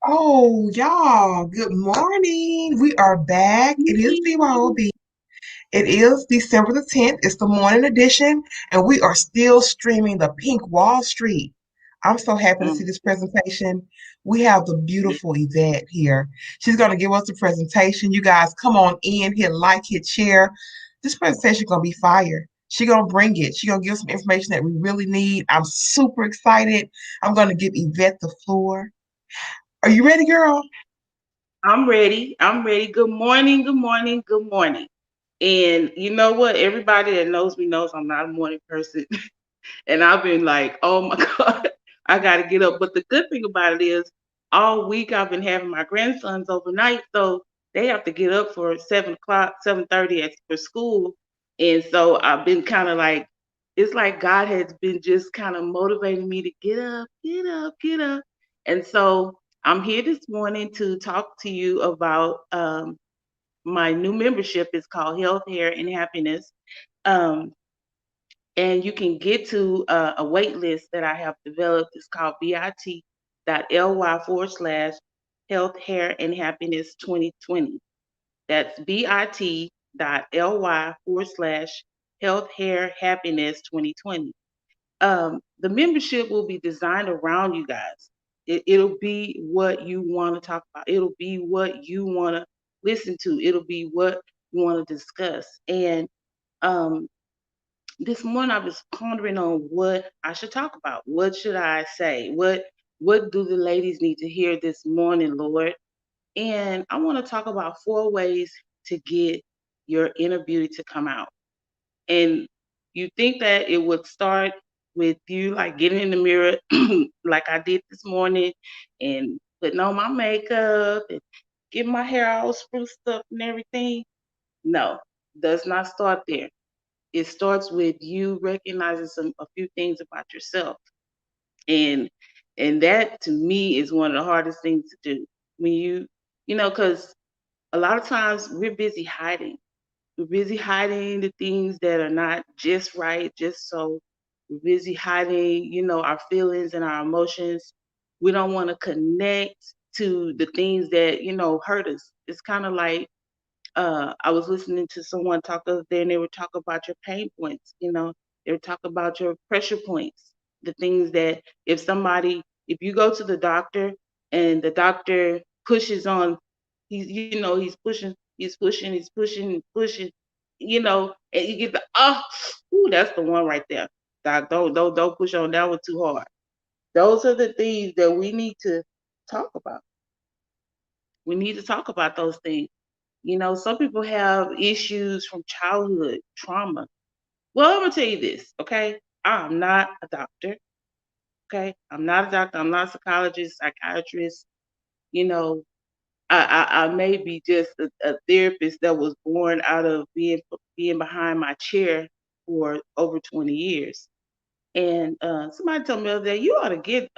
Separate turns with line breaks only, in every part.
Oh, y'all, good morning. We are back. It is BYOB. It is December the 10th. It's the morning edition, and we are still streaming the Pink Wall Street. I'm so happy to see
Mm,
this presentation. We have the
yeah.
beautiful Yvette here. She's going to give us the presentation. You guys come on in, hit like, hit share. This presentation going to be fire. She's going to bring it. She's going to give some information that we really need. I'm super excited. I'm going to give Yvette the floor. Are you ready, girl?
I'm ready. I'm ready. Good morning. Good morning. Good morning. And you know what? Everybody that knows me knows I'm not a morning person. And I've been like, oh my God, I got to get up. But the good thing about it is, all week I've been having my grandsons overnight. So they have to get up for 7 o'clock, 7:30 for school. And so I've been kind of like, it's like God has been just kind of motivating me to get up, get up, get up. And so I'm here this morning to talk to you about my new membership. It's called Health, Hair, and Happiness. Um, and you can get to a wait list that I have developed. It's called bit.ly/, health, hair, and happiness 2020. That's bit.ly/, health, hair, happiness 2020. The membership will be designed around you guys. It'll be what you want to talk about. It'll be what you want to listen to. It'll be what you want to discuss. And um, this morning I was pondering on what I should talk about. What should I say? What do the ladies need to hear this morning, Lord? And I want to talk about 4 ways to get your inner beauty to come out. And you think that it would start with you like getting in the mirror like I did this morning and putting on my makeup and getting my hair all spruced up and everything. No, does not start there. It starts with you recognizing a few things about yourself. And and that to me is one of the hardest things to do. When because a lot of times we're busy hiding. We're busy hiding the things that are not just right, just so. We're busy hiding, our feelings and our emotions. We don't want to connect to the things that, hurt us. It's kind of like I was listening to someone talk the other day, and they were talking about your pain points. They were talking about your pressure points, the things that if you go to the doctor and the doctor pushes on, he's pushing, pushing, and you get that's the one right there. Doc, don't push on that one too hard. Those are the things that we need to talk about. We need to talk about those things. Some people have issues from childhood trauma. Well, I'm gonna tell you this, okay? I'm not a doctor, okay? I'm not a doctor. I'm not a psychologist, psychiatrist. You know, I may be just a therapist that was born out of being behind my chair for over 20 years. And somebody told me the other day, you ought to get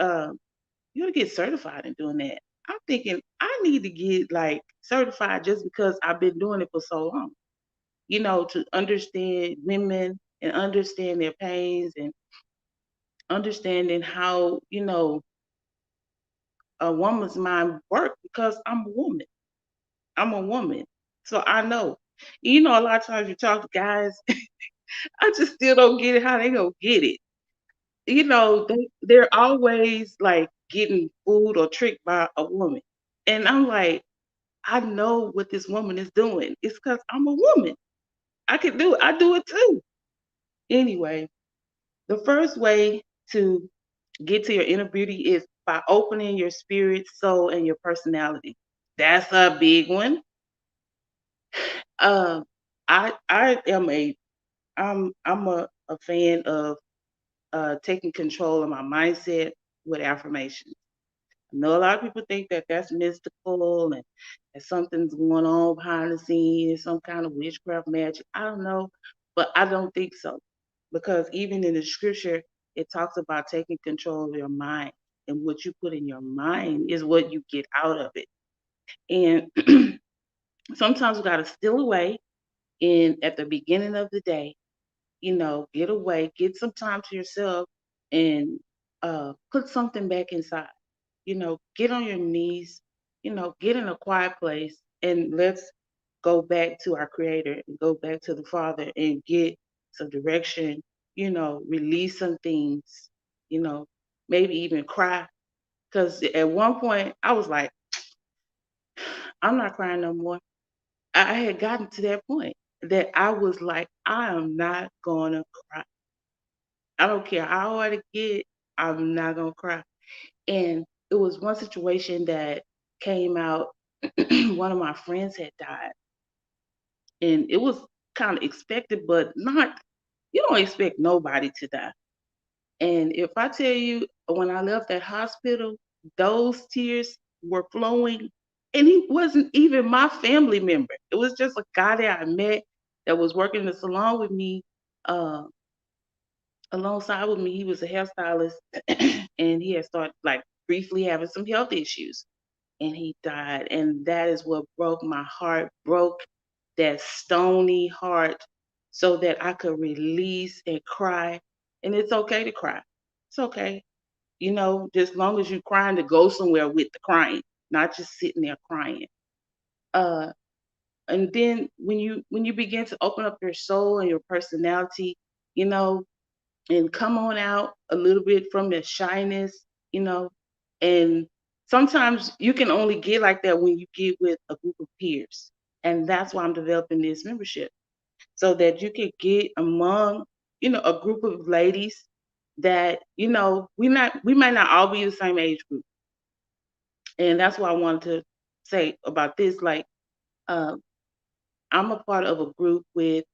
certified in doing that. I'm thinking I need to get like certified just because I've been doing it for so long. To understand women and understand their pains and understanding how, a woman's mind works because I'm a woman. I'm a woman. So I know. A lot of times you talk to guys, I just still don't get it how they don't get it. They're always like getting fooled or tricked by a woman. And I'm like, I know what this woman is doing. It's because I'm a woman. I can do it. I do it too. Anyway, the first way to get to your inner beauty is by opening your spirit, soul, and your personality. That's a big one. Um, I am a fan of taking control of my mindset with affirmations. I know a lot of people think that that's mystical and that something's going on behind the scenes, some kind of witchcraft magic. I don't know, but I don't think so. Because even in the scripture, it talks about taking control of your mind. And what you put in your mind is what you get out of it. And sometimes we got to steal away and at the beginning of the day, get away, get some time to yourself and put something back inside. get on your knees, get in a quiet place, and let's go back to our Creator and go back to the Father and get some direction, release some things, you know, maybe even cry. Because at one point I was like, I'm not crying no more. I had gotten to that point that I was like, I am not gonna cry. I don't care how hard it get, I'm not gonna cry. And it was one situation that came out. One of my friends had died, and it was kind of expected, but not. You don't expect nobody to die. And if I tell you, when I left that hospital, those tears were flowing, and he wasn't even my family member. It was just a guy that I met that was working in the salon with me, uh, alongside with me. He was a hairstylist, and he had started like briefly having some health issues, and he died. And that is what broke my heart, broke that stony heart, so that I could release and cry. And it's okay to cry. It's okay. Just long as you're crying, to go somewhere with the crying, not just sitting there crying. Uh, and then when you begin to open up your soul and your personality, you know, and come on out a little bit from the shyness, you know, and sometimes you can only get like that when you get with a group of peers. And that's why I'm developing this membership, so that you can get among, a group of ladies that, we might not all be the same age group. And that's why I wanted to say about this. Like, uh, I'm a part of a group with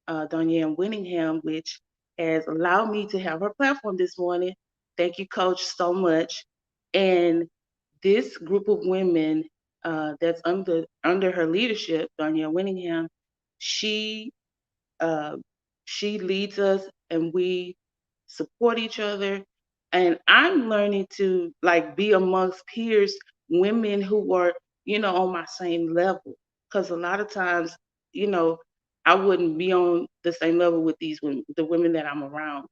Donyane Winningham, which has allowed me to have her platform this morning. Thank you, Coach, so much. And this group of women, that's under her leadership, Donyane Winningham, she uh, she leads us, and we support each other. And I'm learning to like be amongst peers, women who are, on my same level. Because a lot of times, you know, I wouldn't be on the same level with these women, the women that I'm around.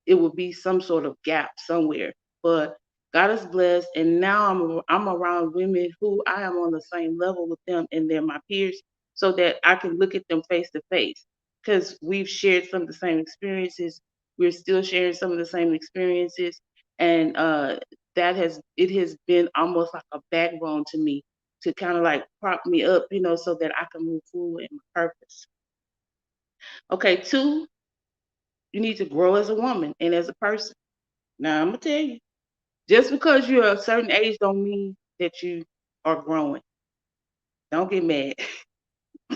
It would be some sort of gap somewhere. But God is blessed, and now I'm around women who I am on the same level with them, and they're my peers, so that I can look at them face to face, because we've shared some of the same experiences. We're still sharing some of the same experiences, and it has been almost like a backbone to me, to kind of like prop me up, so that I can move forward in my purpose. Okay, two, you need to grow as a woman and as a person. Now I'm gonna tell you, just because you're a certain age don't mean that you are growing. Don't get mad.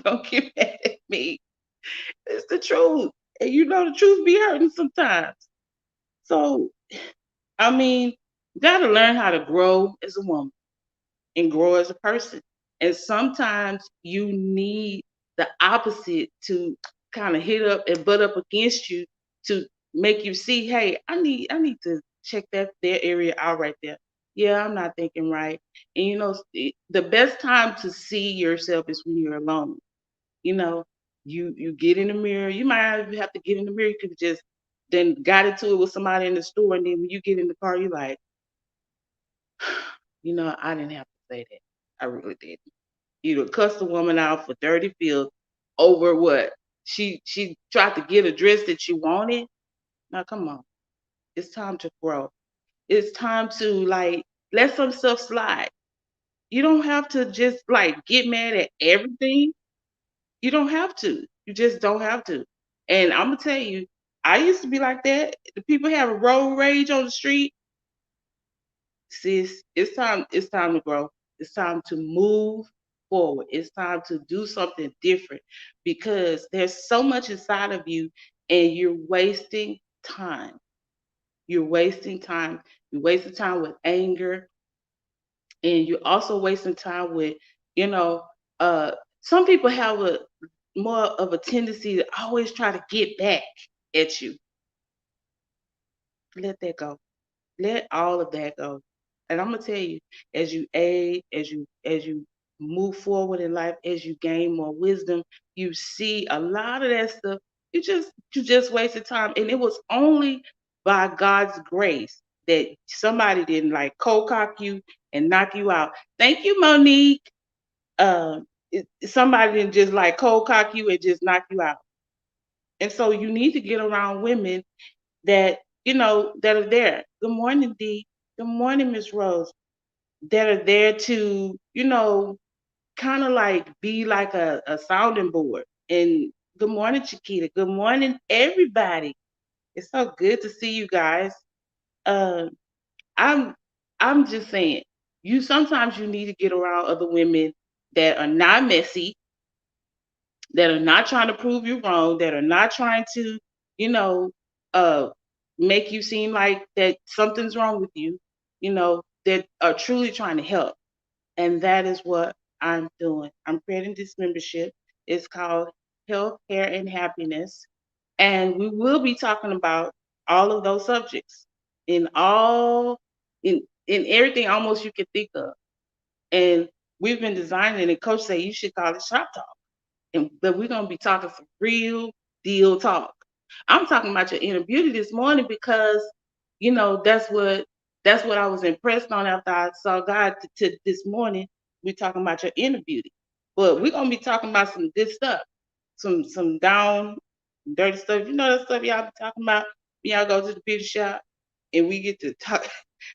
Don't get mad at me. It's the truth. And the truth be hurting sometimes. So, I mean, you got to learn how to grow as a woman and grow as a person. And sometimes you need the opposite to kind of hit up and butt up against you, to make you see, hey, I need to check their area out right there. Yeah, I'm not thinking right. And the best time to see yourself is when you're alone. You know, you get in the mirror. You might not even have to get in the mirror. You could just then got into it with somebody in the store, and then when you get in the car, you're like, I didn't have to say that. I really didn't. Cuss the woman out for dirty filth over what she tried to get a dress that you wanted. Now come on, it's time to grow. It's time to like let some stuff slide. You don't have to just like get mad at everything. You don't have to. You just don't have to. And I'm gonna tell you, I used to be like that. The people have a road rage on the street. Sis, it's time. It's time to grow. It's time to move forward. It's time to do something different, because there's so much inside of you, and you're wasting time. You're wasting time. You're wasting time with anger, and you're also wasting time with, you know, uh, some people have a more of a tendency to always try to get back at you. Let that go. Let all of that go. And I'm gonna tell you, as you age, as you move forward in life, as you gain more wisdom, you see a lot of that stuff. You just wasted time, and it was only by God's grace that somebody didn't like cold cock you and knock you out. Thank you, Monique. Somebody didn't just like cold cock you and just knock you out. And so you need to get around women that, that are there. Good morning, Dee. Good morning, Miss Rose. That are there to, kind of like be like a sounding board. And good morning, Chiquita. Good morning, everybody. It's so good to see you guys. Um, I'm I'm just saying, you sometimes you need to get around other women that are not messy, that are not trying to prove you wrong, that are not trying to, you know, uh make you seem like that something's wrong with you, that are truly trying to help. And that is what I'm doing. I'm creating this membership. It's called Health, Hair, and Happiness. And we will be talking about all of those subjects in all in everything almost you can think of. And we've been designing and coach say you should call it shop talk. But we're gonna be talking some real deal talk. I'm talking about your inner beauty this morning because that's what I was impressed on after I saw God to this morning. We're talking about your inner beauty, but we're gonna be talking about some good stuff, some down dirty stuff. You know that stuff y'all be talking about. Y'all go to the beauty shop and we get to talk,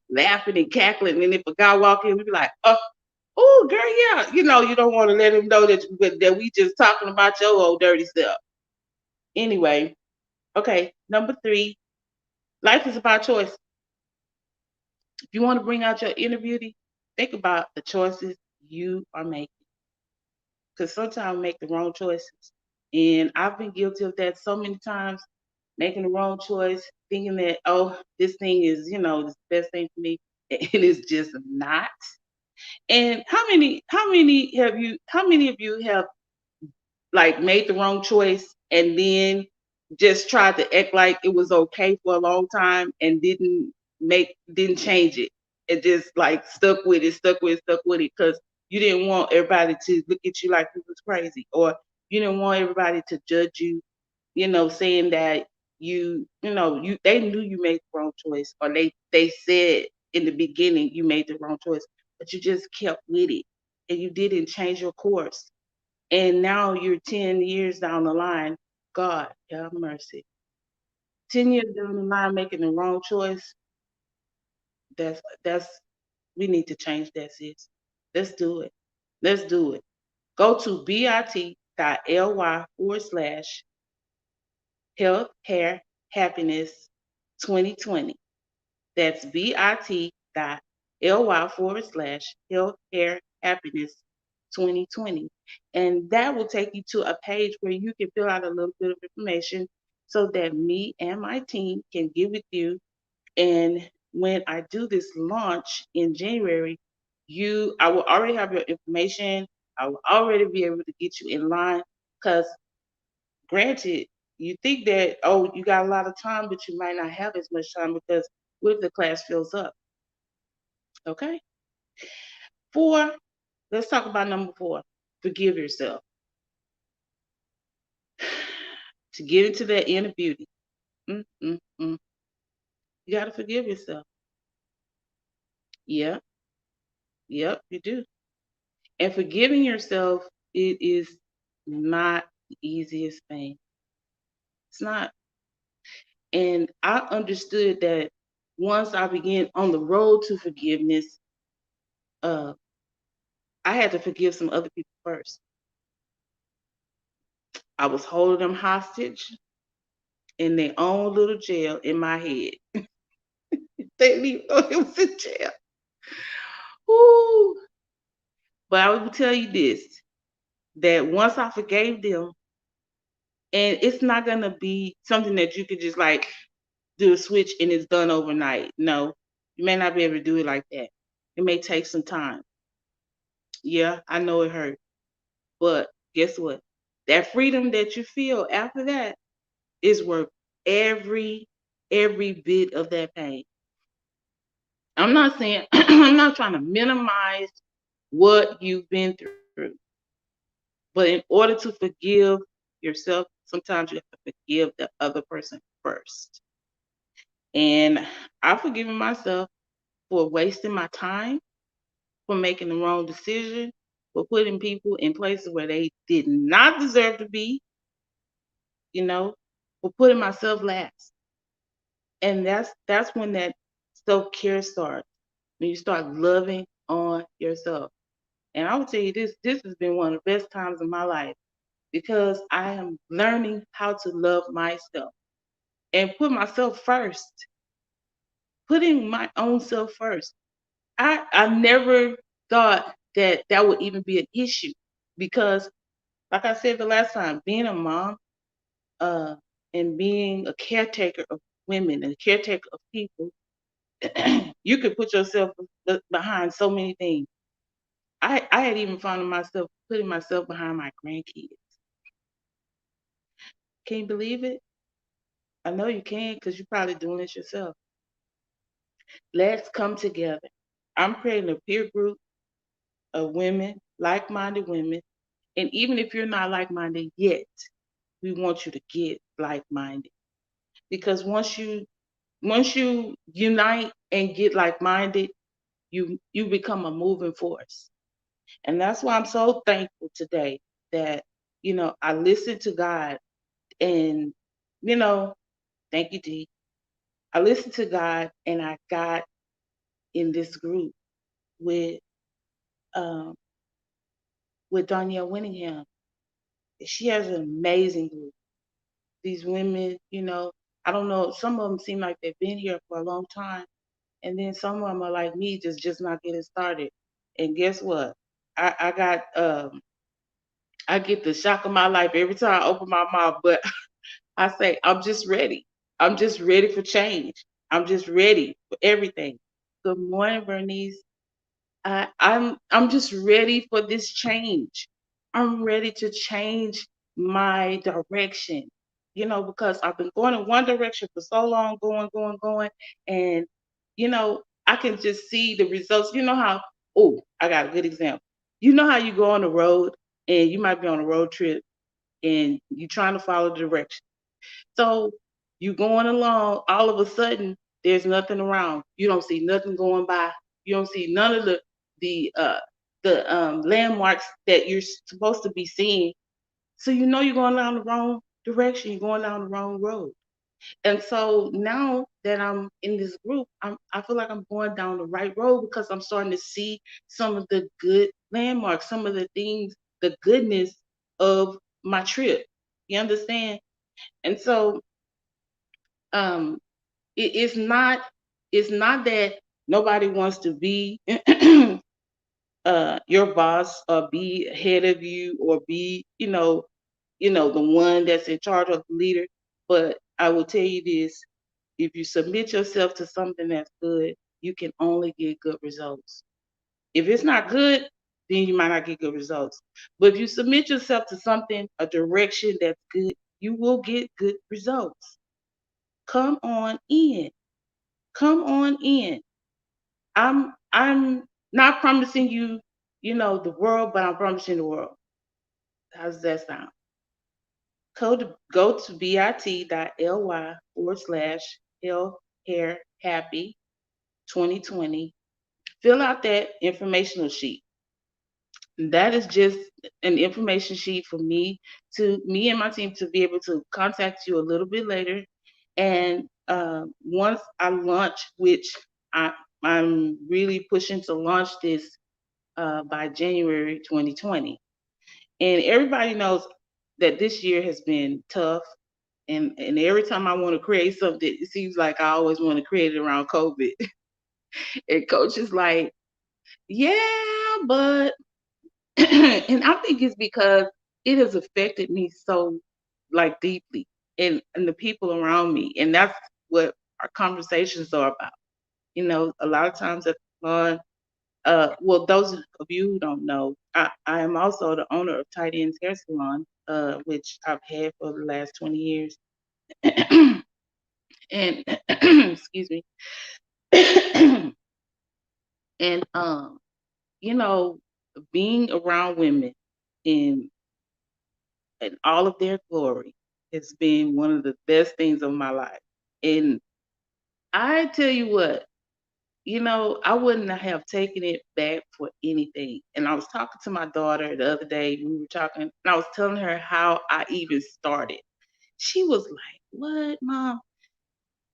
laughing and cackling, and if a guy walk in, we be like, oh, girl, yeah. You don't want to let him know that we just talking about your old dirty stuff. Anyway, okay, number 3, life is about choice. If you want to bring out your inner beauty, think about the choices you are making. Because sometimes we make the wrong choices. And I've been guilty of that so many times, making the wrong choice, thinking that, oh, this thing is, the best thing for me. And it's just not. And how many of you have like made the wrong choice and then just tried to act like it was okay for a long time and didn't change it, and just like stuck with it because you didn't want everybody to look at you like you was crazy, or you didn't want everybody to judge you, saying that they knew you made the wrong choice, or they said in the beginning you made the wrong choice, but you just kept with it and you didn't change your course, and now you're 10 years down the line. God have mercy. 10 years down the line making the wrong choice. That's we need to change that, sis. Let's do it. Let's do it. Go to bit.ly/health, hair, happiness 2020. That's bit.ly/health, hair, happiness 2020. And that will take you to a page where you can fill out a little bit of information so that me and my team can get with you. And when I do this launch in January, I will already have your information. I will already be able to get you in line because, granted, you think that, oh, you got a lot of time, but you might not have as much time because what if the class fills up? Okay. 4, let's talk about number 4. Forgive yourself. To get into that inner beauty, mm, mm, mm, you got to forgive yourself. Yeah, yep, you do. And forgiving yourself, it is not the easiest thing. It's not. And I understood that once I began on the road to forgiveness, uh, I had to forgive some other people first. I was holding them hostage in their own little jail in my head. They didn't even know it was in jail. Ooh. But I will tell you this, that once I forgave them, and it's not gonna be something that you could just like do a switch and it's done overnight. No, you may not be able to do it like that. It may take some time. Yeah, I know it hurt. But guess what? That freedom that you feel after that is worth every bit of that pain. I'm not saying I'm not trying to minimize what you've been through. But in order to forgive yourself, sometimes you have to forgive the other person first. And I've forgiven myself for wasting my time, for making the wrong decision, for putting people in places where they did not deserve to be, you know, for putting myself last. And that's when that self-care starts, when you start loving on yourself. And I will tell you this has been one of the best times of my life because I am learning how to love myself and put myself first, putting my own self first. I never thought that that would even be an issue because, like I said the last time, being a mom uh, and being a caretaker of women and a caretaker of people, you could put yourself behind so many things. I had even found myself putting myself behind my grandkids. Can you believe it? I know you can because you're probably doing it yourself. Let's come together. I'm creating a peer group of women, like-minded women. And even if you're not like-minded yet, we want you to get like-minded. Because once you unite and get like-minded, you become a moving force. And that's why I'm so thankful today that, I listened to God and, you know, thank you, D. I listened to God and I got in this group with um with Danielle Winningham. She has an amazing group. These women, I don't know, some of them seem like they've been here for a long time, and then some of them are like me, just not getting started. And guess what? I get the shock of my life every time I open my mouth, but I say I'm just ready. I'm just ready for change. I'm just ready for everything. Good morning, Bernice. I'm just ready for this change. I'm ready to change my direction, because I've been going in one direction for so long, going, and I can just see the results. You know how? Oh, I got a good example. You know how you go on the road and you might be on a road trip and you're trying to follow the direction. So you going along, all of a sudden there's nothing around. You don't see nothing going by. You don't see none of the landmarks that you're supposed to be seeing. So you're going down the wrong direction. You're going down the wrong road. And so now that I'm in this group, I feel like I'm going down the right road because I'm starting to see some of the good landmarks, some of the things, the goodness of my trip. You understand? And so um it's not that nobody wants to be your boss or be ahead of you or be the one that's in charge of the leader, but I will tell you this: if you submit yourself to something that's good, you can only get good results. If it's not good, then you might not get good results. But if you submit yourself to something, a direction that's good, you will get good results. Come on in. Come on in. I'm not promising you, the world, but I'm promising the world. How does that sound? Go to bit.ly/health hair happy 2020. Fill out that informational sheet. That is just an information sheet for me and my team to be able to contact you a little bit later. And once I launch, which I, I'm really pushing to launch this by January 2020. And everybody knows that this year has been tough. And every time I want to create something, it seems like I always want to create it around COVID. And coach is like, yeah, but and I think it's because it has affected me so like deeply and the people around me. And that's what our conversations are about. A lot of times at the salon, well, those of you who don't know, I am also the owner of Tight Ends Hair Salon, which I've had for the last 20 years. And excuse me. And you know, being around women in all of their glory has been one of the best things of my life. And I tell you what, I wouldn't have taken it back for anything. And I was talking to my daughter the other day. We were talking, and I was telling her how I even started. She was like, "What, mom?"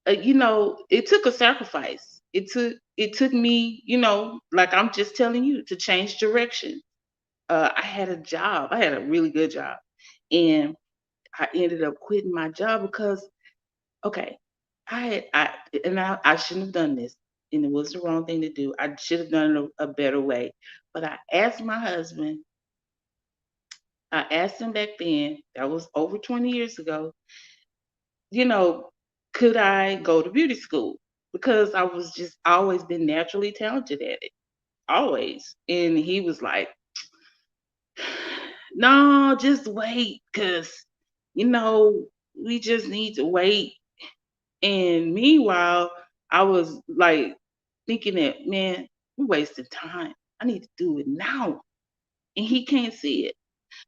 It took a sacrifice. It took me, like I'm just telling you, to change direction. I had a job. I had a really good job, and I ended up quitting my job because, okay, I shouldn't have done this, and it was the wrong thing to do. I should have done it a better way. But I asked my husband. I asked him back then. That was over 20 years ago. You know, could I go to beauty school? Because I was just always been naturally talented at it, always. And he was like, no, just wait, because, you know, we just need to wait. And meanwhile, I was like thinking that, man, we're wasting time. I need to do it now. And he can't see it.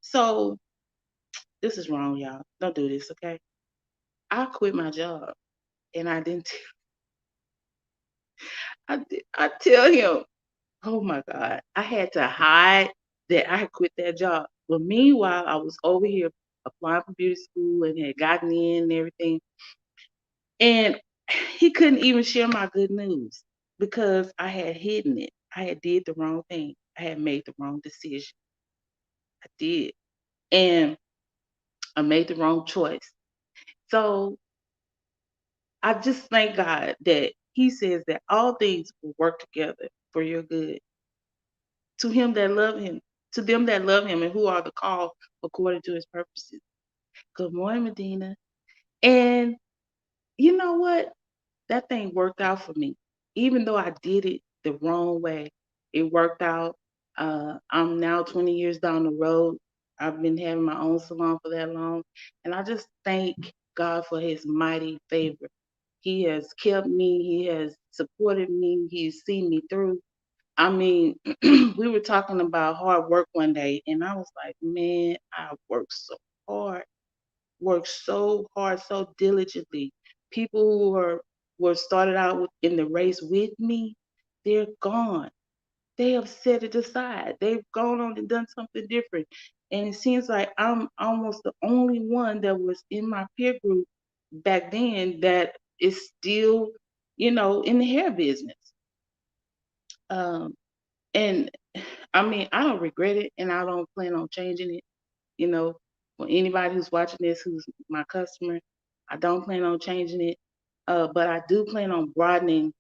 So this is wrong, y'all. Don't do this, okay? I quit my job and I didn't. I tell him, oh my God, I had to hide that I had quit that job. But meanwhile, I was over here applying for beauty school and had gotten in and everything. And he couldn't even share my good news because I had hidden it. I had did the wrong thing. I had made the wrong decision. I did. And I made the wrong choice. So I just thank God that he says that all things will work together for your good. To him that love him, to them that love him and who are the called according to his purposes. Good morning, Medina. And you know what? That thing worked out for me. Even though I did it the wrong way, it worked out. I'm now 20 years down the road. I've been having my own salon for that long. And I just thank God for his mighty favor. He has kept me, he has supported me, he's seen me through. I mean, we were talking about hard work one day, and I was like, man, I worked so hard, worked so hard, so diligently. People who were started out in the race with me, they're gone. They have set it aside. They've gone on and done something different. And it seems like I'm almost the only one that was in my peer group back then that is still, in the hair business. Um, and I mean, I don't regret it and I don't plan on changing it. You know, for anybody who's watching this who's my customer, I don't plan on changing it. But I do plan on broadening,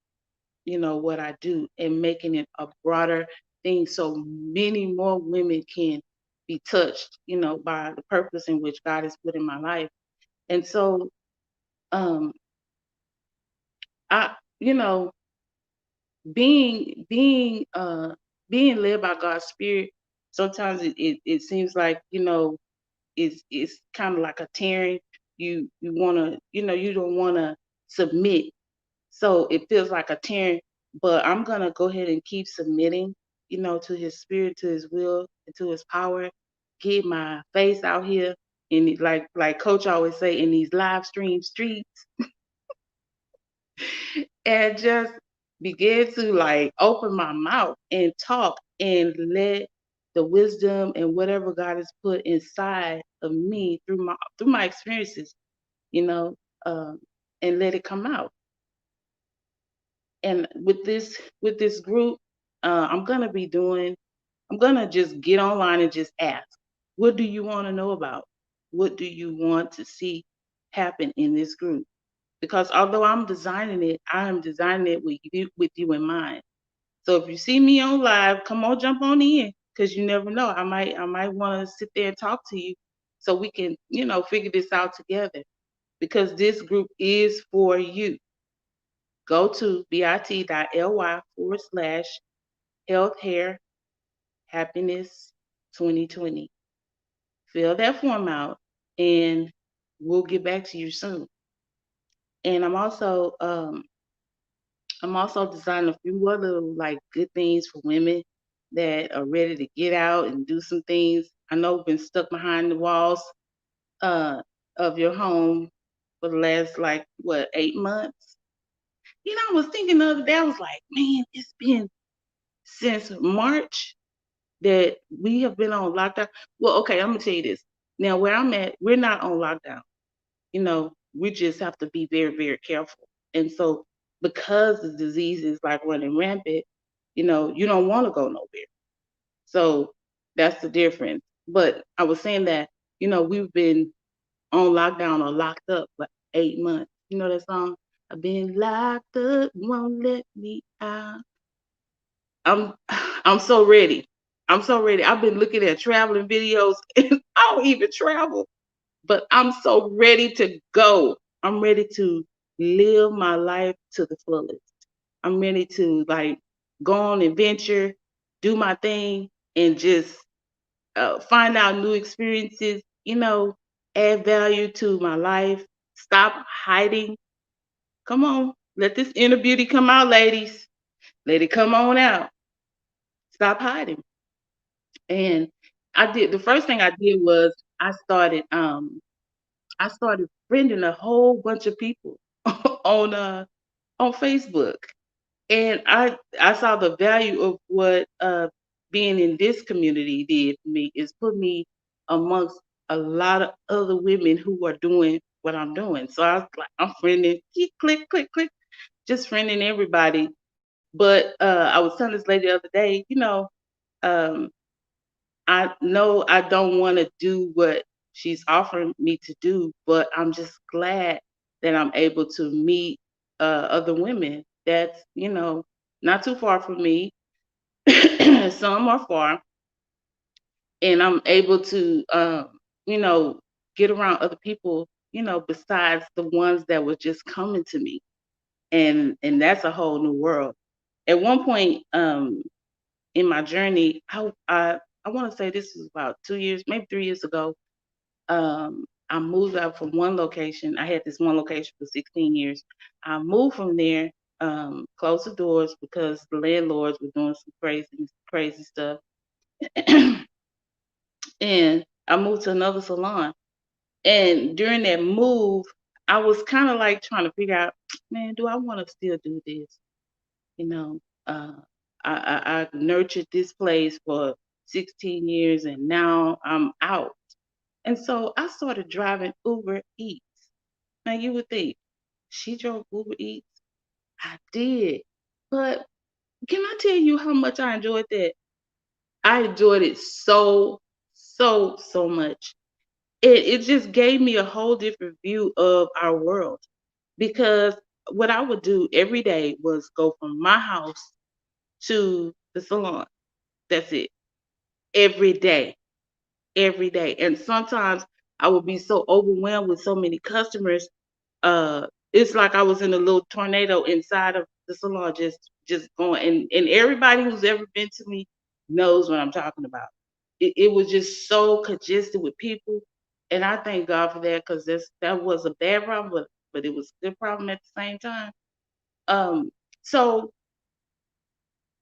what I do and making it a broader thing so many more women can be touched, by the purpose in which God has put in my life. And so, um, I, you know, being led by God's Spirit, sometimes it seems like, it's kind of like a tearing. You wanna, you don't wanna submit. So it feels like a tearing, but I'm gonna go ahead and keep submitting, to his spirit, to his will, and to his power. Get my face out here and like coach always say in these live stream streets and just begin to like open my mouth and talk and let the wisdom and whatever God has put inside of me through my experiences, you know, um, and let it come out. And with this group, I'm gonna just get online and just ask, what do you want to know about? What do you want to see happen in this group? Because although I'm designing it, I am designing it with you in mind. So if you see me on live, come on, jump on in, because you never know. I might want to sit there and talk to you, so we can figure this out together. Because this group is for you. Go to bit.ly/health hair happiness 2020. Fill that form out, and we'll get back to you soon. And I'm also designing a few other like good things for women that are ready to get out and do some things. I know we've been stuck behind the walls uh, of your home for the last like what 8 months. I was thinking the other day, I was like, man, it's been since March that we have been on lockdown. Well, okay, I'm gonna tell you this. Now, where I'm at, we're not on lockdown. We just have to be very, very careful. And so, because the disease is like running rampant, you don't want to go nowhere. So that's the difference. But I was saying that, we've been on lockdown or locked up for 8 months. You know that song? I've been locked up, won't let me out. I'm I'm so ready. I'm so ready. I've been looking at traveling videos and I don't even travel, but I'm so ready to go. I'm ready to live my life to the fullest. I'm ready to like go on adventure, do my thing, and just find out new experiences, add value to my life, stop hiding. Come on, let this inner beauty come out, ladies. Let it come on out. Stop hiding. And the first thing I did was I started friending a whole bunch of people on on Facebook. And I saw the value of what being in this community did for me is put me amongst a lot of other women who are doing what I'm doing. So I was like, I'm friending, click, click, click, just friending everybody. But I was telling this lady the other day, um, I know I don't want to do what she's offering me to do, but I'm just glad that I'm able to meet other women that's, not too far from me. Some are far, and I'm able to, you know, get around other people, besides the ones that were just coming to me, and that's a whole new world. At one point, in my journey, I want to say this was about 2 years, maybe 3 years ago. I moved out from one location. I had this one location for 16 years. I moved from there, closed the doors because the landlords were doing some crazy, crazy stuff. And I moved to another salon. And during that move, I was kind of like trying to figure out, man, do I want to still do this? You know, uh, I nurtured this place for 16 years and now I'm out. And so I started driving Uber Eats. Now you would think she drove Uber Eats. I did. But can I tell you how much I enjoyed that? I enjoyed it so, so, so much. It just gave me a whole different view of our world because what I would do every day was go from my house to the salon. That's it. Every day. Every day. And sometimes I would be so overwhelmed with so many customers. It's like I was in a little tornado inside of the salon, just going. And everybody who's ever been to me knows what I'm talking about. It was just so congested with people, and I thank God for that because that was a bad problem, but it was a good problem at the same time. Um, so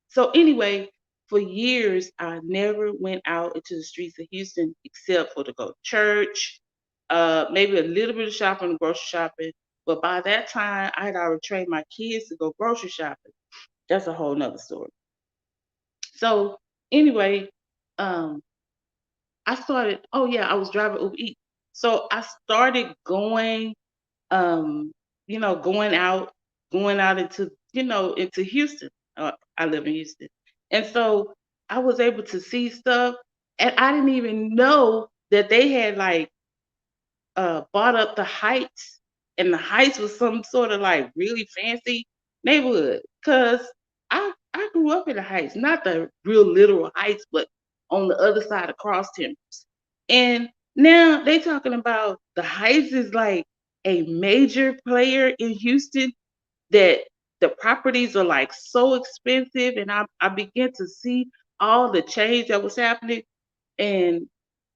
so anyway, for years I never went out into the streets of Houston except for to go to church, maybe a little bit of shopping, grocery shopping. But by that time, I had already trained my kids to go grocery shopping. That's a whole nother story. So anyway, um, I started. Oh yeah, I was driving Uber Eats. So I started going, um, going out into, into Houston. I live in Houston, and so I was able to see stuff, and I didn't even know that they had like bought up the Heights, and the Heights was some sort of like really fancy neighborhood. Cause I grew up in the Heights, not the real literal Heights, but on the other side of Cross Timbers. And now they talking about the Heights is like a major player in Houston, that the properties are like so expensive, and I began to see all the change that was happening. And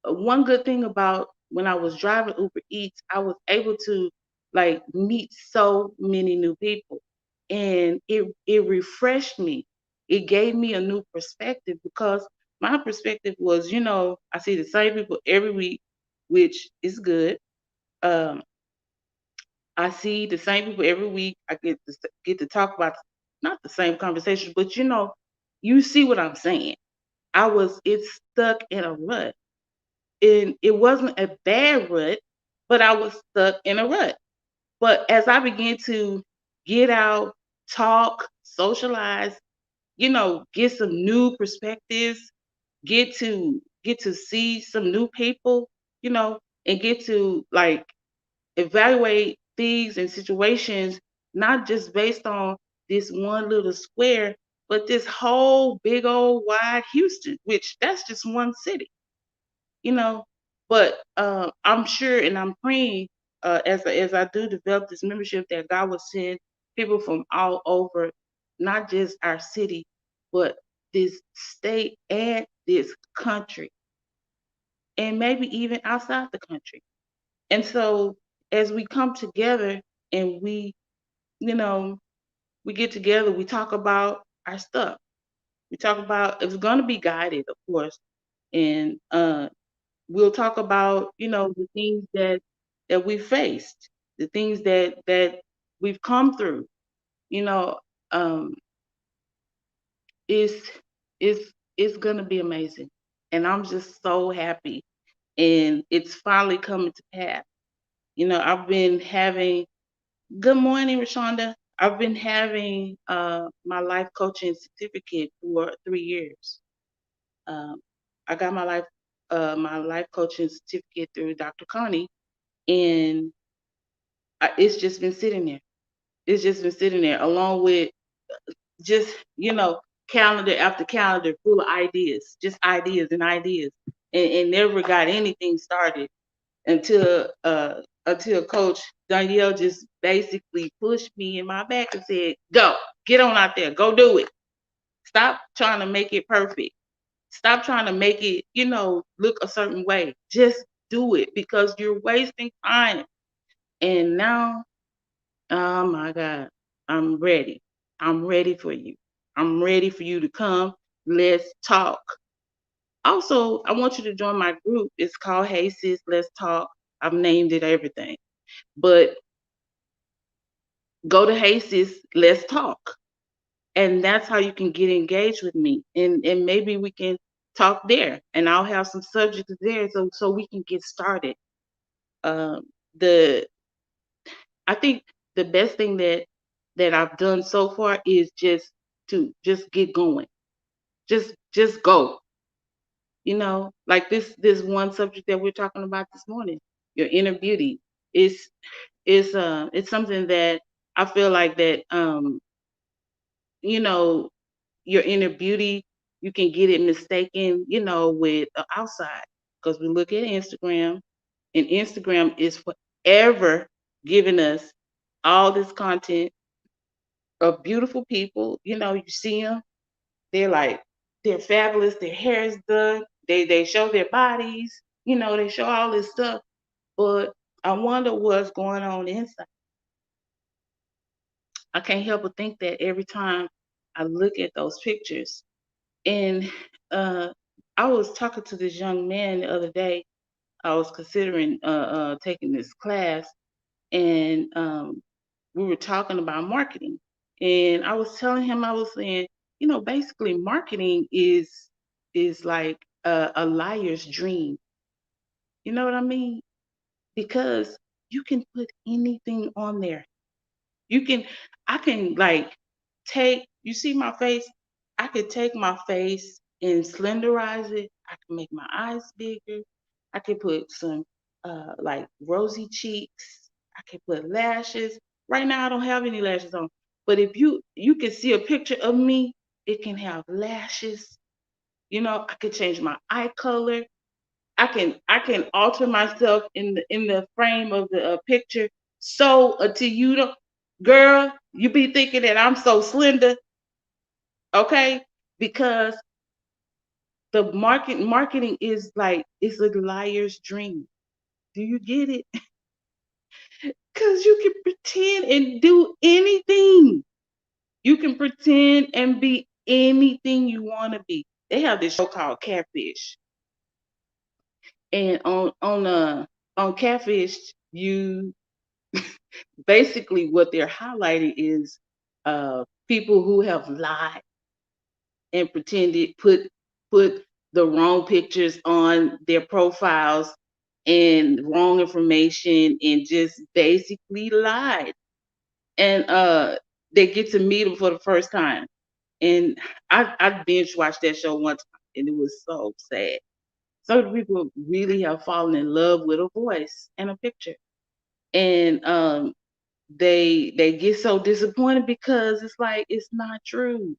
one good thing about when I was driving Uber Eats, I was able to like meet so many new people, and it refreshed me. It gave me a new perspective because my perspective was, I see the same people every week, which is good. Um, I see the same people every week. I get to talk about not the same conversation, but you see what I'm saying. It's stuck in a rut. And it wasn't a bad rut, but I was stuck in a rut. But as I began to get out, talk, socialize, get some new perspectives, get to see some new people, and get to like evaluate things and situations not just based on this one little square, but this whole big old wide Houston, which that's just one city, you know. But I'm sure and I'm praying as I do develop this membership that God will send people from all over, not just our city, but this state and this country, and maybe even outside the country. And so as we come together and you know, we get together, we talk about our stuff. We talk about it's gonna be guided, of course, and we'll talk about, the things that we faced, the things that we've come through. You know, um, it's it's it's gonna be amazing, and I'm just so happy, and it's finally coming to pass. I've been having. Good morning, Rashonda. I've been having my life coaching certificate for 3 years. Um, I got my life coaching certificate through Dr. Connie, and it's just been sitting there. It's just been sitting there, along with just calendar after calendar full of ideas, just ideas and ideas, and never got anything started until Coach Danielle just basically pushed me in my back and said, "Go, get on out there, go do it. Stop trying to make it perfect. Stop trying to make it, look a certain way. Just do it because you're wasting time." And now, oh my God, I'm ready. I'm ready for you. I'm ready for you to come. Let's talk. Also, I want you to join my group. It's called Hey Sis, Let's Talk. I've named it everything. But go to Hey Sis, Let's Talk. And that's how you can get engaged with me. And maybe we can talk there. And I'll have some subjects there so we can get started. Um, the I think the best thing that I've done so far is just get going. Just go. Like this one subject that we're talking about this morning, your inner beauty. It's something that I feel like that you know your inner beauty, you can get it mistaken, with the outside, because we look at Instagram, and Instagram is forever giving us all this content of beautiful people. You see them, they're like, they're fabulous, their hair is done, they show their bodies, they show all this stuff, but I wonder what's going on inside. I can't help but think that every time I look at those pictures. And uh, I was talking to this young man the other day. I was considering taking this class, and we were talking about marketing. And I was telling him, I was saying, basically, marketing is like a liar's dream. You know what I mean? Because you can put anything on there. You can, I can like take, you see my face? I could take my face and slenderize it. I can make my eyes bigger. I could put some like rosy cheeks. I could put lashes. Right now I don't have any lashes on. But if you can see a picture of me, it can have lashes. I could change my eye color. I can alter myself in the frame of the picture, so until you don't, girl, you be thinking that I'm so slender, okay? Because the marketing is like, it's a liar's dream. Do you get it? Because you can pretend and do anything. You can pretend and be anything you want to be. They have this show called Catfish, and on Catfish, Basically, what they're highlighting is people who have lied and pretended, put the wrong pictures on their profiles and wrong information, and just basically lied. And they get to meet them for the first time. And I binge watched that show one time, and it was so sad. Some people really have fallen in love with a voice and a picture, and they get so disappointed because it's like it's not true.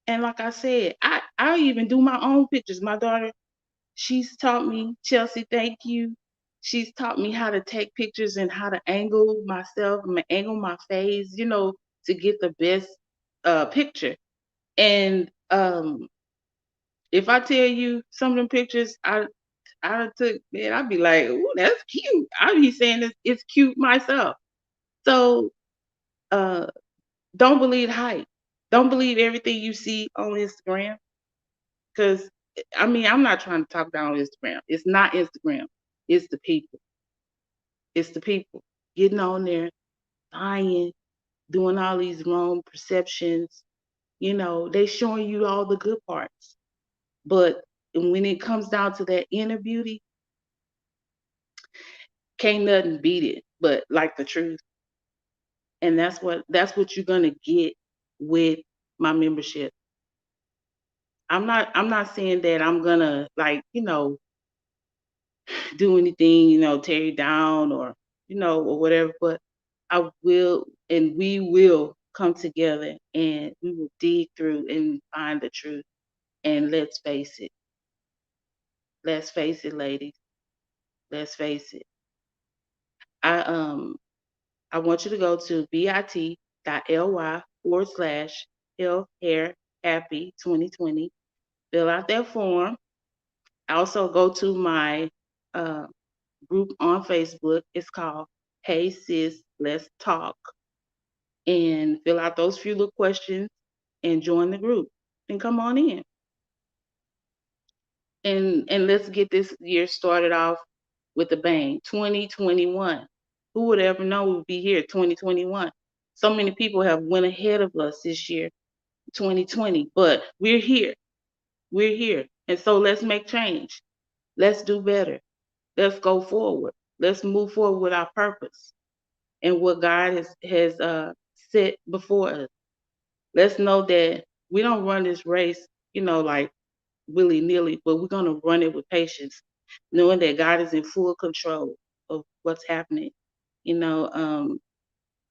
And like I said, I even do my own pictures. My daughter, she's taught me, Chelsea, thank you. She's taught me how to take pictures and how to angle myself, angle my face, to get the best picture. And if I tell you some of them pictures I took, man, I'd be like, "Ooh, that's cute." I'd be saying it's cute myself. So uh, don't believe hype. Don't believe everything you see on Instagram. Because I mean, I'm not trying to talk down Instagram. It's not Instagram. It's the people. It's the people getting on there, lying, doing all these wrong perceptions. They showing you all the good parts. But when it comes down to that inner beauty, can't nothing beat it but like the truth. And that's what you're gonna get with my membership. I'm not saying that I'm gonna, like, do anything, tear you down, or whatever, but I will, and we will come together, and we will dig through and find the truth. And let's face it. Let's face it, ladies. Let's face it. I I want you to go to bit.ly/health hair happy 2020. Fill out that form. Also go to my uh, group on Facebook. It's called Hey Sis, Let's Talk. And fill out those few little questions and join the group. And come on in. And let's get this year started off with a bang. 2021. Who would ever know we'd be here 2021? So many people have went ahead of us this year, 2020, but we're here. We're here. And so let's make change. Let's do better. Let's go forward. Let's move forward with our purpose and what God has set before us. Let's know that we don't run this race, like willy nilly, but we're gonna run it with patience, knowing that God is in full control of what's happening. You know, um,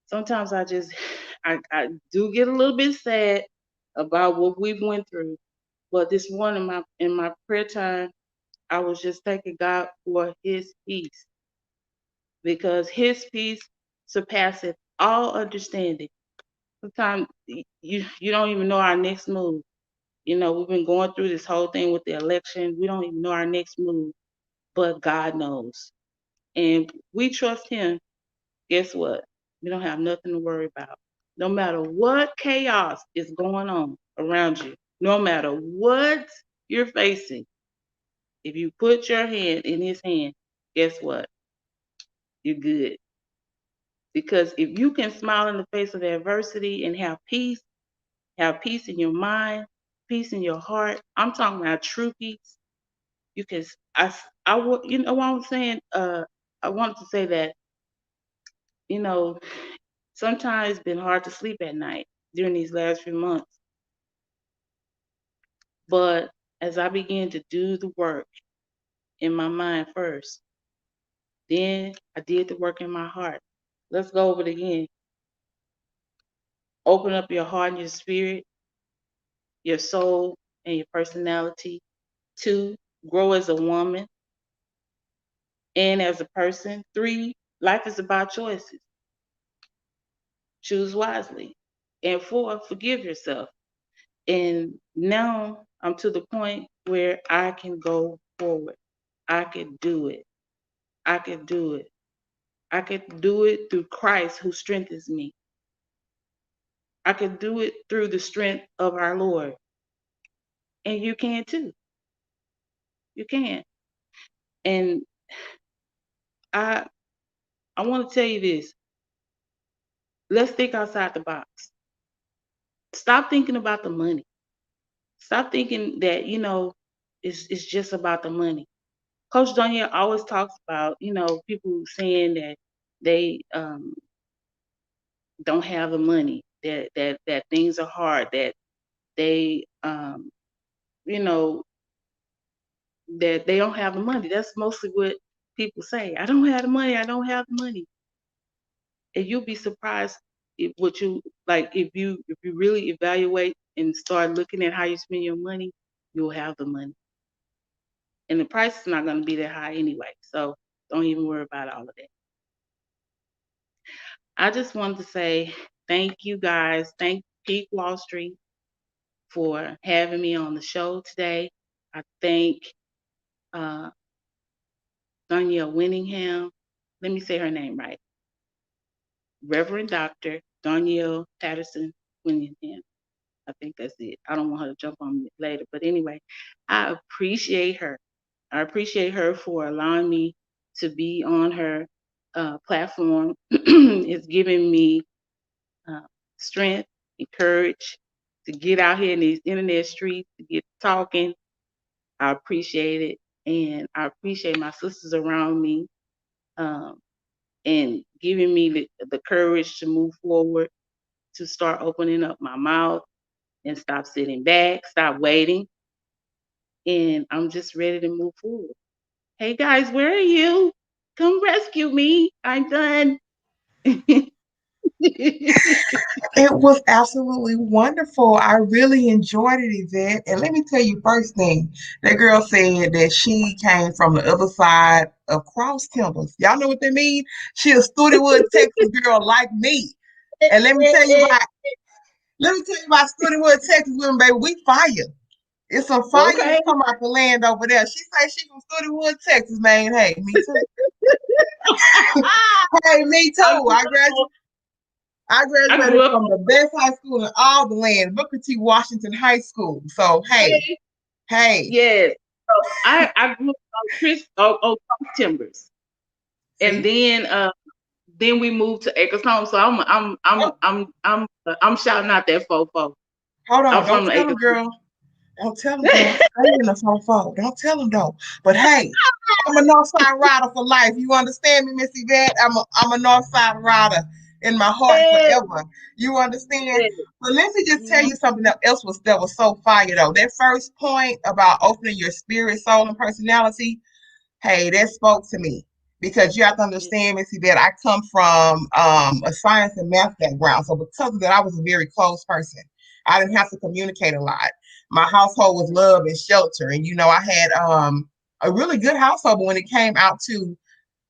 Sometimes I do get a little bit sad about what we've went through. But this morning, in my prayer time, I was just thanking God for His peace, because His peace surpasseth all understanding. Sometimes you don't even know our next move. We've been going through this whole thing with the election. We don't even know our next move, but God knows, and we trust Him. Guess what? We don't have nothing to worry about. No matter what chaos is going on around you, no matter what you're facing, if you put your hand in His hand, guess what? You're good. Because if you can smile in the face of adversity and have peace in your mind, peace in your heart, I'm talking about true peace. You can, you know what I'm saying? I wanted to say that, you know, sometimes it's been hard to sleep at night during these last few months. But as I began to do the work in my mind first, then I did the work in my heart. Let's go over it again. Open up your heart and your spirit, your soul, and your personality. 2, grow as a woman and as a person. 3, life is about choices. Choose wisely. And 4, forgive yourself. And now I'm to the point where I can go forward. I can do it. I can do it. I can do it through Christ who strengthens me. I can do it through the strength of our Lord. And you can too. You can. And I I want to tell you this. Let's think outside the box. Stop thinking about the money. Stop thinking that, it's just about the money. Coach Danielle always talks about, people saying that they don't have the money, that things are hard, that they you know, that they don't have the money. That's mostly what people say. I don't have the money, I don't have the money. And you'll be surprised if what you like if you really evaluate and start looking at how you spend your money, you'll have the money. And the price is not going to be that high anyway. So don't even worry about all of that. I just wanted to say thank you guys. Thank Peak Wall Street for having me on the show today. I thank uh, Danielle Winningham. Let me say her name right. Reverend Dr. Danielle Patterson Winningham. I think that's it. I don't want her to jump on me later. But anyway, I appreciate her. I appreciate her for allowing me to be on her platform. It's giving me uh, strength and courage to get out here in these internet streets, to get talking. I appreciate it. And I appreciate my sisters around me um, and giving me the courage to move forward, to start opening up my mouth and stop sitting back, stop waiting. And I'm just ready to move forward. Hey guys, where are you? Come rescue me. I'm done.
It was absolutely wonderful. I really enjoyed it, Yvette. And let me tell you first thing, that girl said that she came from the other side of Cross Timbers. Y'all know what that means? She a Studewood, Texas girl like me. And let me tell you about Studewood, Texas women, baby. We fire. It's some fire
Okay.
that come out the land over there. She say she from Studewood, Texas, man. Hey, me too. Hey, me too. I
I
graduated
grew up
from the best high school in all the land, Booker T. Washington High School. So hey,
yes. I grew up on Cross Timbers. And
see?
then we moved to Acres Home. So
Oh,
I'm shouting out that fofo.
hold
I'm
on. Don't
from the
tell them,
Acres Home.
girl. Don't tell them, girl. Stay in the phone. Don't tell them, though. But hey, I'm a Northside rider for life. You understand me, Miss Yvette? I'm a Northside rider in my heart
Yes,
forever. You understand?
yes.
But let me just tell
Mhm.
you something else that was so fire though. That first point about opening your spirit, soul, and personality. Hey, that spoke to me because you have to
Yes.
understand, Missy, that I come from a science and math background. So because of that, I was a very close person. I didn't have to communicate a lot. My household was love and shelter, and I had a really good household. But when it came out to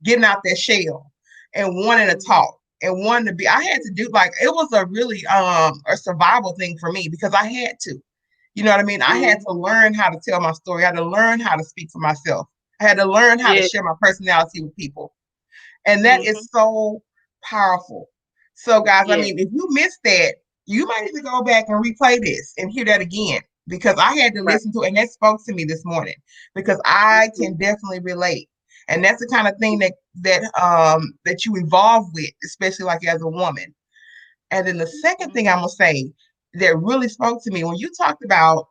getting out that shell and wanting to
Mhm.
talk and wanting to be, I had to do like it was a really a survival thing for me because I had to. You know what I mean? I had
Mhm.
to learn how to tell my story. I had to learn how to speak for myself. I had to learn how to
Yes.
share my personality with people. And that
Mhm.
is so powerful. So, guys, I
Yes.
mean, if you missed that, you might need to go back and replay this and hear that again because I had to
Right.
listen to it and that spoke to me this morning because I
Mhm.
can definitely relate. And that's the kind of thing that you evolve with, especially like as a woman. And then the second
Mhm.
thing I'm gonna say that really spoke to me when you talked about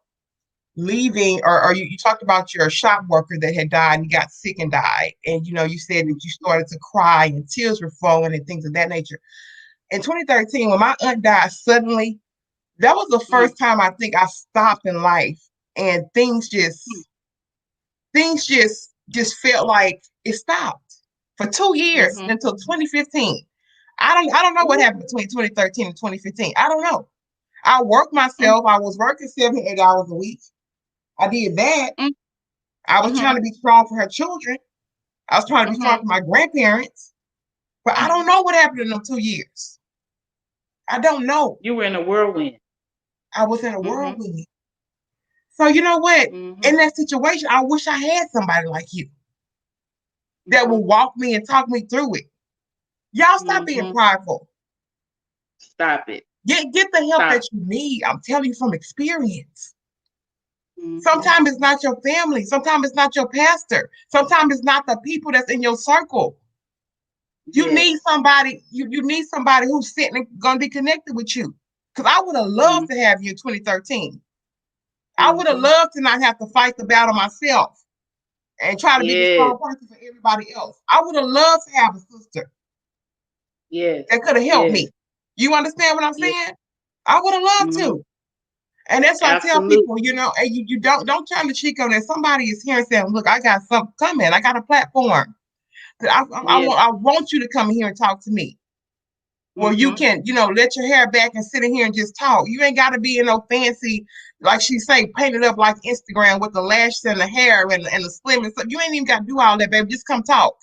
leaving or you talked about your shop worker that had died and he got sick and died and you said that you started to cry and tears were flowing and things of that nature in 2013 when my aunt died suddenly. That was the
Mhm.
first time I think I stopped in life and things just felt like it stopped for 2 years
Mhm.
until 2015. I don't know what
Ooh.
happened between 2013 and 2015. I don't know. I worked
Mhm.
myself. I was working 7 8 hours a week. I did that. I was trying
Mhm.
to be strong for her children. I was trying to be strong
Mhm.
for my grandparents. But I don't
Mhm.
know what happened in them 2 years. I don't know.
You were in a whirlwind.
I was in a
Mhm.
whirlwind. So you know what?
Mhm.
In that situation, I wish I had somebody like you that
Mhm.
would walk me and talk me through it. Y'all stop being
Mhm.
prideful.
Stop it.
Get the help
Stop.
that you need. I'm telling you from experience.
Mhm.
Sometimes it's not your family. Sometimes it's not your pastor. Sometimes it's not the people that's in your circle. You
Yes.
need somebody, you need somebody who's sitting and gonna be connected with you. Because I would have loved to have you in 2013. I would have
Mm-hmm.
loved to not have to fight the battle myself and try to be the
Yes.
strong person for everybody else. I would have loved to have a sister
Yes.
that could have helped
Yes.
me. You understand what I'm
Yes.
saying? I would have loved
Mm-hmm.
to. And that's why I tell
Absolutely.
people, hey, you don't turn the cheek on that. Somebody is here and saying, look, I got something coming. I got a platform.
Yes.
I want you to come here and talk to me. Where you
Mm-hmm.
can, let your hair back and sit in here and just talk. You ain't got to be in no fancy, like she say, painted up like Instagram with the lashes and the hair and the slim and stuff. You ain't even got to do all that, baby. Just come talk.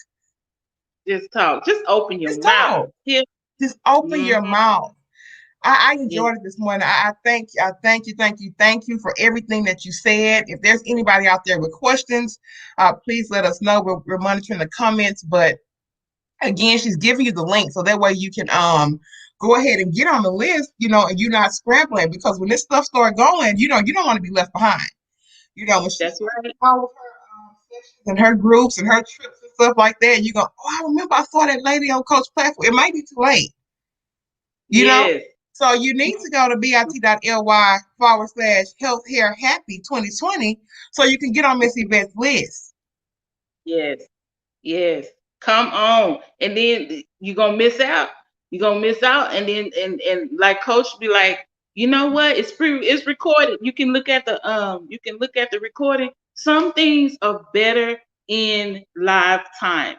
Just talk. Just open your
Just
mouth.
talk.
Yeah.
Just open your
Mm-hmm.
mouth. I
Yes.
enjoyed it this morning. I thank you. I thank you for everything that you said. If there's anybody out there with questions, please let us know. We're monitoring the comments. But again, she's giving you the link so that way you can go ahead and get on the list, and you're not scrambling because when this stuff start going, you don't want to be left behind. When she
That's
starts
right.
all of her sessions and her groups and her trips and stuff like that, you go, oh, I remember I saw that lady on Coach platform. It might be too late, you know.
Yes.
So you need to go to bit.ly/health hair happy 2020 so you can get on Miss Yvette's list.
Yes. Yes. Come on. And then you're gonna miss out. You're gonna miss out. And then and like coach be like, you know what? It's recorded. You can look at the recording. Some things are better in live time.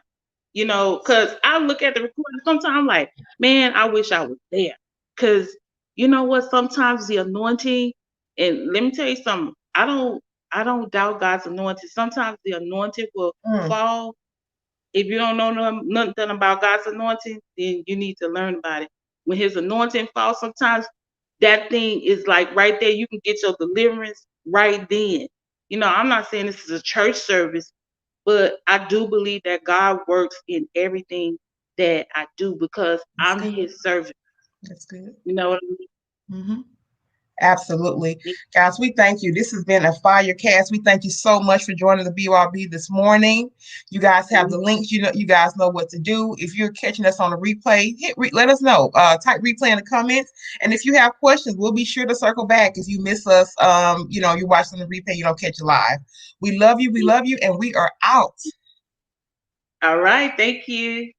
Because I look at the recording sometimes I'm like, man, I wish I was there. Because you know what? Sometimes the anointing, and let me tell you something, I don't doubt God's anointing. Sometimes the anointing will
Mm,
fall. If you don't know nothing about God's anointing, then you need to learn about it. When his anointing falls, sometimes that thing is like right there. You can get your deliverance right then. I'm not saying this is a church service, but I do believe that God works in everything that I do because
that's
I'm
good.
his servant.
That's good.
You know what I mean?
Mm-hmm. Absolutely. Guys, we thank you. This has been a fire cast. We thank you so much for joining the BYB this morning. You guys have the links. You guys know what to do. If you're catching us on a replay, let us know. Type replay in the comments. And if you have questions, we'll be sure to circle back. If you miss us, you're watching the replay, you don't catch it live. We love you, and we are out.
All right. Thank you.